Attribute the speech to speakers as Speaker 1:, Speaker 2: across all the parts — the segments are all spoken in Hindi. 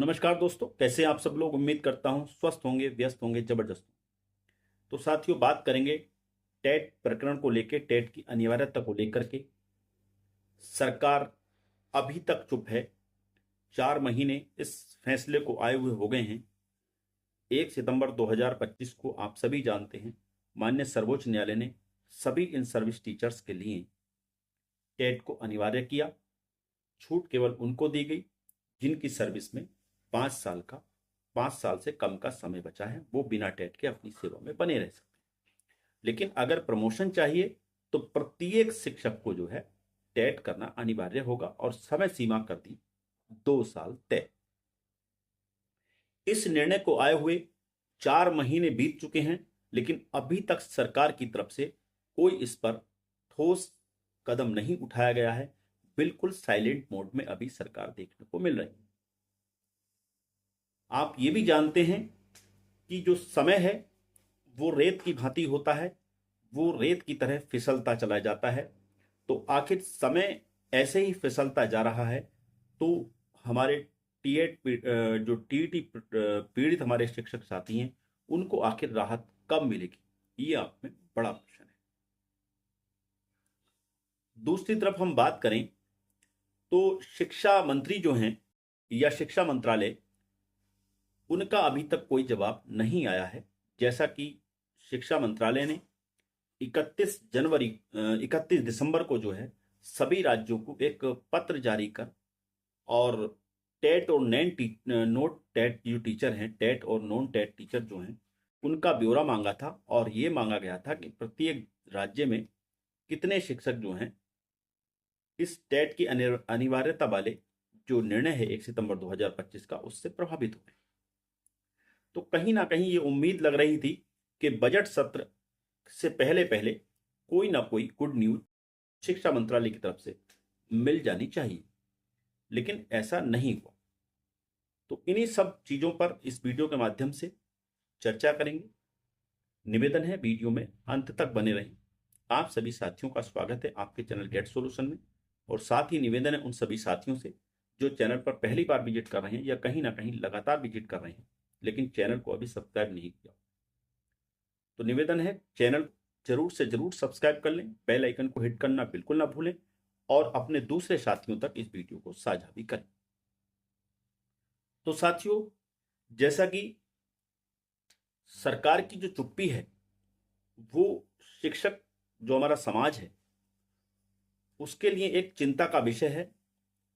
Speaker 1: नमस्कार दोस्तों, कैसे हैं आप सब लोग। उम्मीद करता हूं स्वस्थ होंगे, व्यस्त होंगे, जबरदस्त। तो साथियों, बात करेंगे टेट प्रकरण को लेकर, टेट की अनिवार्यता को लेकर के। सरकार अभी तक चुप है। 4 महीने इस फैसले को आए हुए हो गए हैं। 1 सितंबर 2025 को आप सभी जानते हैं, माननीय सर्वोच्च न्यायालय ने सभी इन सर्विस टीचर्स के लिए टेट को अनिवार्य किया। छूट केवल उनको दी गई जिनकी सर्विस में 5 साल का 5 साल से कम का समय बचा है, वो बिना टेट के अपनी सेवा में बने रह सकते हैं। लेकिन अगर प्रमोशन चाहिए तो प्रत्येक शिक्षक को जो है टेट करना अनिवार्य होगा और समय सीमा कर दी 2 साल तय। इस निर्णय को आए हुए 4 महीने बीत चुके हैं, लेकिन अभी तक सरकार की तरफ से कोई इस पर ठोस कदम नहीं उठाया गया है। बिल्कुल साइलेंट मोड में अभी सरकार देखने को मिल रही है। आप ये भी जानते हैं कि जो समय है वो रेत की भांति होता है, वो रेत की तरह फिसलता चला जाता है। तो आखिर समय ऐसे ही फिसलता जा रहा है, तो हमारे टीएट जो टीईटी पीड़ित हमारे शिक्षक साथी हैं, उनको आखिर राहत कब मिलेगी, ये आप में बड़ा प्रश्न है। दूसरी तरफ हम बात करें तो शिक्षा मंत्री जो हैं या शिक्षा मंत्रालय, उनका अभी तक कोई जवाब नहीं आया है। जैसा कि शिक्षा मंत्रालय ने 31 दिसंबर को जो है सभी राज्यों को एक पत्र जारी कर और टेट और नोट टेट जो टीचर हैं, टेट और नॉन टेट टीचर जो हैं, उनका ब्यौरा मांगा था। और ये मांगा गया था कि प्रत्येक राज्य में कितने शिक्षक जो हैं इस टेट की अनिवार्यता वाले जो निर्णय है 1 सितंबर 2025 का, उससे प्रभावित हुए। तो कहीं ना कहीं ये उम्मीद लग रही थी कि बजट सत्र से पहले पहले कोई ना कोई गुड न्यूज शिक्षा मंत्रालय की तरफ से मिल जानी चाहिए, लेकिन ऐसा नहीं हुआ। तो इन्हीं सब चीजों पर इस वीडियो के माध्यम से चर्चा करेंगे। निवेदन है वीडियो में अंत तक बने रहें। आप सभी साथियों का स्वागत है आपके चैनल गेट सॉल्यूशन में। और साथ ही निवेदन है उन सभी साथियों से जो चैनल पर पहली बार विजिट कर रहे हैं या कहीं ना कहीं लगातार विजिट कर रहे हैं लेकिन चैनल को अभी सब्सक्राइब नहीं किया, तो निवेदन है चैनल जरूर से जरूर सब्सक्राइब कर लें, बेल आइकन को हिट करना बिल्कुल ना भूलें और अपने दूसरे साथियों तक इस वीडियो को साझा भी करें। तो साथियों, जैसा कि सरकार की जो चुप्पी है वो शिक्षक जो हमारा समाज है उसके लिए एक चिंता का विषय है,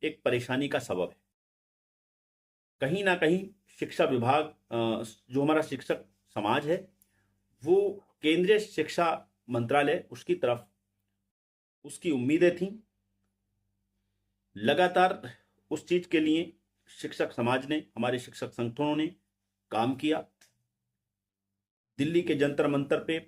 Speaker 1: एक परेशानी का सबब है। कहीं ना कहीं शिक्षा विभाग, जो हमारा शिक्षक समाज है, वो केंद्रीय शिक्षा मंत्रालय उसकी तरफ उसकी उम्मीदें थीं। लगातार उस चीज के लिए शिक्षक समाज ने, हमारे शिक्षक संगठनों ने काम किया। दिल्ली के जंतर मंतर पे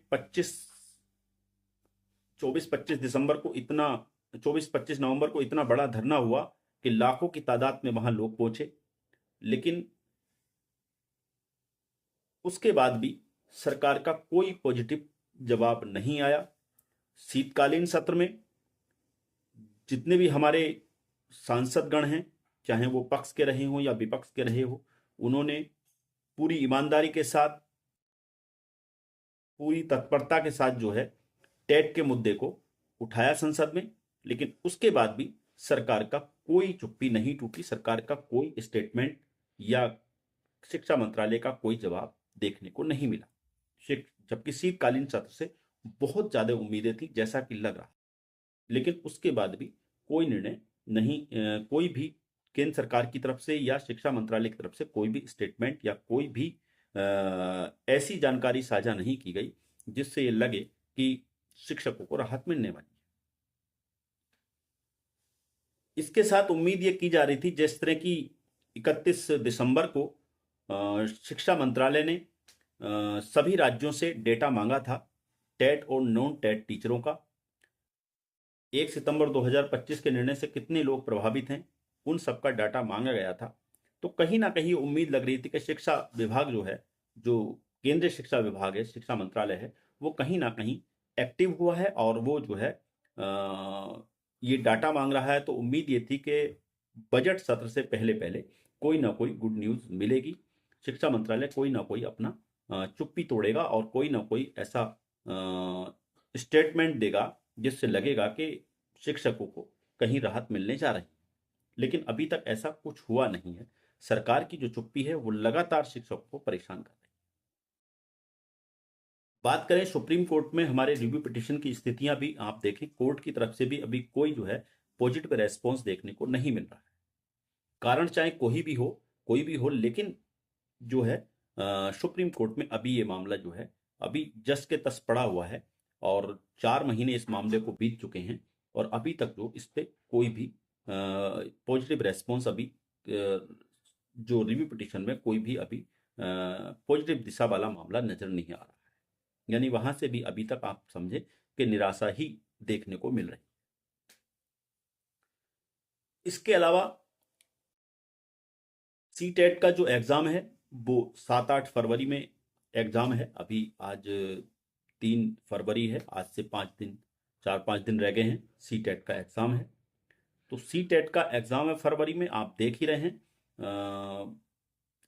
Speaker 1: 24-25 नवंबर को इतना बड़ा धरना हुआ कि लाखों की तादाद में वहां लोग पहुंचे। लेकिन उसके बाद भी सरकार का कोई पॉजिटिव जवाब नहीं आया। शीतकालीन सत्र में जितने भी हमारे सांसदगण हैं, चाहे वो पक्ष के रहे हों या विपक्ष के रहे हो, उन्होंने पूरी ईमानदारी के साथ, पूरी तत्परता के साथ जो है टेट के मुद्दे को उठाया संसद में। लेकिन उसके बाद भी सरकार का कोई चुप्पी नहीं टूटी, सरकार का कोई स्टेटमेंट या शिक्षा मंत्रालय का कोई जवाब देखने को नहीं मिला। जबकि शीतकालीन सत्र से बहुत ज्यादा उम्मीदें थी जैसा कि लग रहा, लेकिन उसके बाद भी कोई निर्णय नहीं, कोई भी केंद्र सरकार की तरफ से या शिक्षा मंत्रालय की तरफ से कोई भी स्टेटमेंट या कोई भी ऐसी जानकारी साझा नहीं की गई जिससे ये लगे कि शिक्षकों को राहत मिलने वाली है। इसके साथ उम्मीद ये की जा रही थी, जिस तरह की 31 दिसंबर को शिक्षा मंत्रालय ने सभी राज्यों से डेटा मांगा था टेट और नॉन टेट टीचरों का। 1 सितंबर 2025 के निर्णय से कितने लोग प्रभावित हैं, उन सबका डाटा मांगा गया था। तो कहीं ना कहीं उम्मीद लग रही थी कि शिक्षा विभाग जो है, जो केंद्रीय शिक्षा विभाग है, शिक्षा मंत्रालय है, वो कहीं ना कहीं एक्टिव हुआ है और वो जो है ये डाटा मांग रहा है। तो उम्मीद ये थी कि बजट सत्र से पहले पहले कोई ना कोई गुड न्यूज़ मिलेगी। शिक्षा मंत्रालय कोई ना कोई अपना चुप्पी तोड़ेगा और कोई ना कोई ऐसा स्टेटमेंट देगा जिससे लगेगा कि शिक्षकों को कहीं राहत मिलने जा रही है। लेकिन अभी तक ऐसा कुछ हुआ नहीं है। सरकार की जो चुप्पी है वो लगातार शिक्षकों को परेशान कर रही है। बात करें सुप्रीम कोर्ट में हमारे रिव्यू पिटिशन की स्थितियां भी आप देखें, कोर्ट की तरफ से भी अभी कोई जो है पॉजिटिव रेस्पॉन्स देखने को नहीं मिल रहा है। कारण चाहे कोई भी हो, लेकिन जो है सुप्रीम कोर्ट में अभी ये मामला जो है अभी जस के तस पड़ा हुआ है और 4 महीने इस मामले को बीत चुके हैं और अभी तक जो इस पे कोई भी पॉजिटिव रेस्पॉन्स अभी जो रिव्यू पिटिशन में कोई भी अभी पॉजिटिव दिशा वाला मामला नजर नहीं आ रहा है। यानी वहां से भी अभी तक आप समझे कि निराशा ही देखने को मिल रही। इसके अलावा सीटेट का जो एग्जाम है वो 7-8 फरवरी में एग्जाम है। अभी आज 3 फरवरी है, आज से 5 दिन 4-5 दिन रह गए हैं, सीटेट का एग्जाम है। तो सीटेट का एग्जाम है फरवरी में, आप देख ही रहे हैं।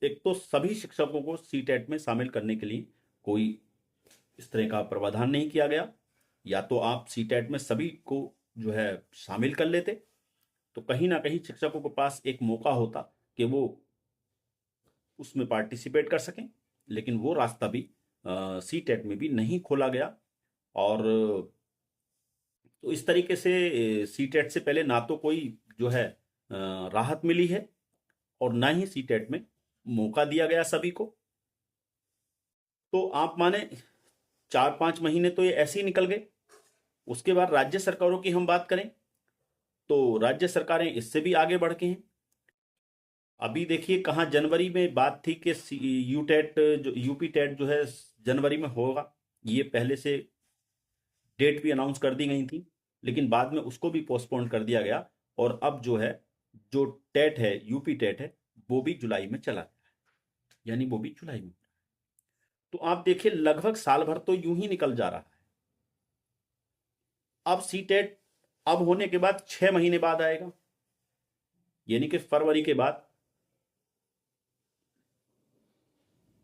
Speaker 1: एक तो सभी शिक्षकों को सीटेट में शामिल करने के लिए कोई इस तरह का प्रावधान नहीं किया गया। या तो आप सीटेट में सभी को जो है शामिल कर लेते तो कहीं ना कहीं शिक्षकों के पास एक मौका होता कि वो उसमें पार्टिसिपेट कर सकें, लेकिन वो रास्ता भी सीटेट में भी नहीं खोला गया। और तो इस तरीके से सीटेट से पहले ना तो कोई जो है राहत मिली है और ना ही सीटेट में मौका दिया गया सभी को। तो आप माने 4-5 महीने तो ये ऐसे ही निकल गए। उसके बाद राज्य सरकारों की हम बात करें तो राज्य सरकारें इससे भी आगे बढ़ के हैं। अभी देखिए कहाँ जनवरी में बात थी कि यूटेट जो यूपी टेट जो है जनवरी में होगा, ये पहले से डेट भी अनाउंस कर दी गई थी, लेकिन बाद में उसको भी पोस्टपोन कर दिया गया और अब जो है जो टेट है यूपी टेट है वो भी जुलाई में चला गया, यानी वो भी जुलाई में। तो आप देखिए लगभग साल भर तो यूं ही निकल जा रहा है। अब सी टेट अब होने के बाद 6 महीने बाद आएगा, यानी कि फरवरी के बाद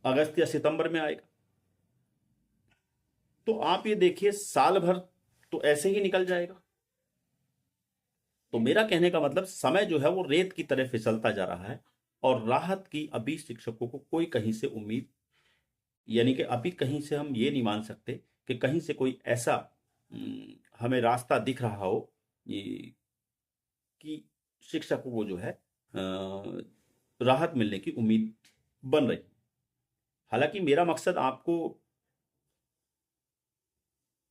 Speaker 1: अगस्त या सितंबर में आएगा। तो आप ये देखिए साल भर तो ऐसे ही निकल जाएगा। तो मेरा कहने का मतलब समय जो है वो रेत की तरह फिसलता जा रहा है और राहत की अभी शिक्षकों को कोई कहीं से उम्मीद, यानी कि अभी कहीं से हम ये नहीं मान सकते कि कहीं से कोई ऐसा हमें रास्ता दिख रहा हो कि शिक्षकों को जो है राहत मिलने की उम्मीद बन रही। हालांकि मेरा मकसद आपको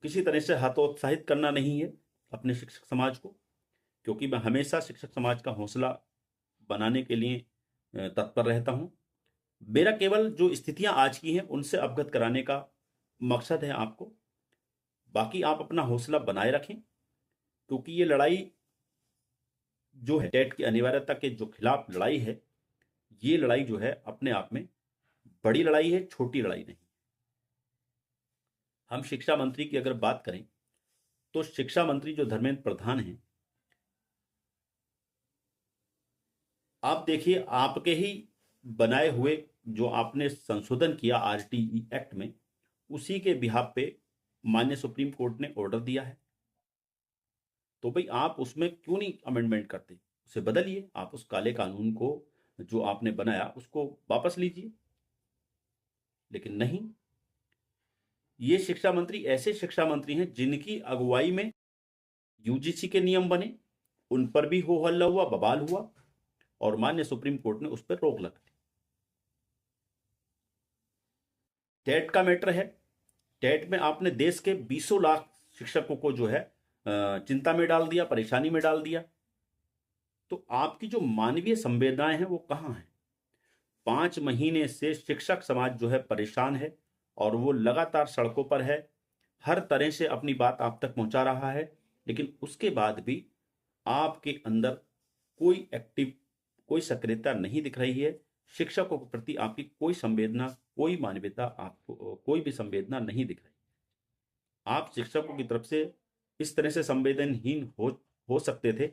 Speaker 1: किसी तरह से हतोत्साहित करना नहीं है अपने शिक्षक समाज को, क्योंकि मैं हमेशा शिक्षक समाज का हौसला बनाने के लिए तत्पर रहता हूं। मेरा केवल जो स्थितियां आज की हैं उनसे अवगत कराने का मकसद है आपको। बाकी आप अपना हौसला बनाए रखें, क्योंकि ये लड़ाई जो है टेट की अनिवार्यता के जो खिलाफ लड़ाई है, ये लड़ाई जो है अपने आप में बड़ी लड़ाई है, छोटी लड़ाई नहीं। हम शिक्षा मंत्री की अगर बात करें तो शिक्षा मंत्री जो धर्मेंद्र प्रधान हैं, आप देखिए आपके ही बनाए हुए जो आपने संशोधन किया आरटीई एक्ट में, उसी के बिहाफ पे माननीय सुप्रीम कोर्ट ने ऑर्डर दिया है। तो भाई आप उसमें क्यों नहीं अमेंडमेंट करते, उसे बदलिए। आप उस काले कानून को जो आपने बनाया उसको वापस लीजिए, लेकिन नहीं। ये शिक्षा मंत्री ऐसे शिक्षा मंत्री हैं जिनकी अगुवाई में यूजीसी के नियम बने, उन पर भी हो हल्ला हुआ, बवाल हुआ और माननीय सुप्रीम कोर्ट ने उस पर रोक लगा दी। टेट का मैटर है, टेट में आपने देश के 20 लाख शिक्षकों को जो है चिंता में डाल दिया, परेशानी में डाल दिया। तो आपकी जो मानवीय संवेदनाएं हैं वो कहाँ हैं? 5 महीने से शिक्षक समाज जो है परेशान है और वो लगातार सड़कों पर है, हर तरह से अपनी बात आप तक पहुंचा रहा है, लेकिन उसके बाद भी आपके अंदर कोई एक्टिव, कोई सक्रियता नहीं दिख रही है। शिक्षकों के प्रति आपकी कोई संवेदना, कोई मानवीयता, आपको कोई भी संवेदना नहीं दिख रही। आप शिक्षकों की तरफ से इस तरह से संवेदनहीन हो सकते थे,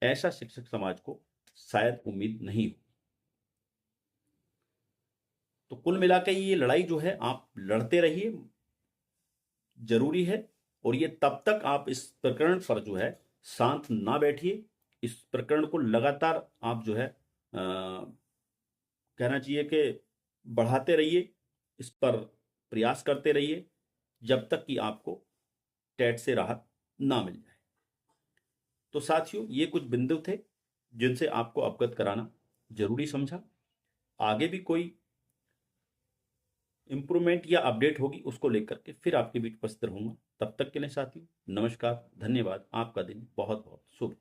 Speaker 1: ऐसा शिक्षक समाज को शायद उम्मीद नहीं हो। तो कुल मिलाकर ये लड़ाई जो है आप लड़ते रहिए, जरूरी है। और ये तब तक आप इस प्रकरण पर जो है शांत ना बैठिए, इस प्रकरण को लगातार आप जो है कहना चाहिए कि बढ़ाते रहिए, इस पर प्रयास करते रहिए जब तक कि आपको टेट से राहत ना मिल जाए। तो साथियों, ये कुछ बिंदु थे जिनसे आपको अवगत कराना जरूरी समझा। आगे भी कोई इंप्रूवमेंट या अपडेट होगी उसको लेकर के फिर आपके बीच उपस्थित रहूंगा। तब तक के लिए साथियों, नमस्कार, धन्यवाद। आपका दिन बहुत बहुत शुभ।